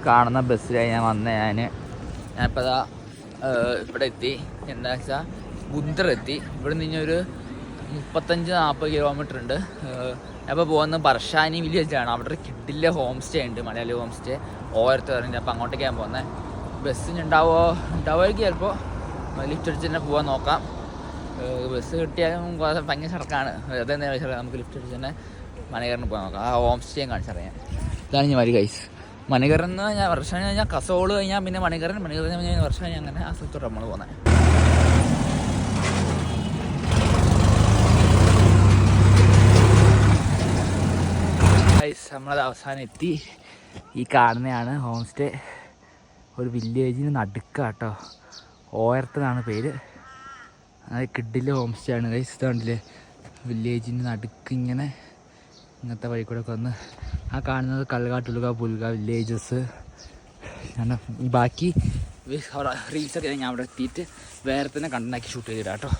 കാണുന്ന ബസ്സിലായി ഞാൻ ഞാനിപ്പോൾ അതാ ഇവിടെ എത്തി. എന്താ വെച്ചാൽ ബുന്തറെത്തി. ഇവിടെ നിന്ന് ഒരു 35-40 കിലോമീറ്റർ ഉണ്ട്. അപ്പോൾ പോകുന്നത് ബർഷാനി വില്ലേജാണ്. അവിടെ ഒരു കിഡിലെ ഹോം സ്റ്റേ ഉണ്ട്, മലയാളി ഹോം സ്റ്റേ ഓരത്ത് പറഞ്ഞിട്ട്. അപ്പോൾ അങ്ങോട്ടേക്കാണ് പോകുന്നത്. ബസ്സിന് ഉണ്ടാവുമായിരിക്കും ചിലപ്പോൾ. ലിഫ്റ്റ് അടിച്ച് തന്നെ പോകാൻ നോക്കാം. ബസ് കിട്ടിയാലും ഭയങ്കര ചടക്കാണ്. അതെന്താ വെച്ചാൽ നമുക്ക് ലിഫ്റ്റ് അടിച്ച് തന്നെ മണികറിന് പോകാൻ നോക്കാം. ആ ഹോം സ്റ്റേയും കാണിച്ചറിയാം. ഇതാണ് ഞാൻ വരി ഗൈസ്. മണികറിന്ന് ഞാൻ വർഷം കഴിഞ്ഞാൽ കസോള് കഴിഞ്ഞാൽ പിന്നെ മണികരൻ കഴിഞ്ഞാൽ വർഷം കഴിഞ്ഞാൽ അങ്ങനെ ആ സ്ഥലത്തോട്ട് നമ്മൾ പോകുന്നത്. ഗൈസ് നമ്മളത് അവസാനം എത്തി. ഈ കാണുന്നതാണ് ഹോം സ്റ്റേ. ഒരു വില്ലേജിന് നടുക്കാട്ടോ, ഓയർത്തെന്നാണ് പേര്. അത് കിഡിലെ ഹോം സ്റ്റേ ആണ് ഗൈസ്. ഇതാണ്ടില്ലേ വില്ലേജിന് നടുക്ക് ഇങ്ങനത്തെ വഴി കൂടെ ഒക്കെ വന്ന് ആ കാണുന്നത് കൽകാട്ടുലുക പുൽക വില്ലേജസ്. ഈ ബാക്കി റീൽസൊക്കെ ഞാൻ അവിടെ എത്തിയിട്ട് വേറെ തന്നെ കണ്ടാക്കി ഷൂട്ട് ചെയ്തിടാം കേട്ടോ.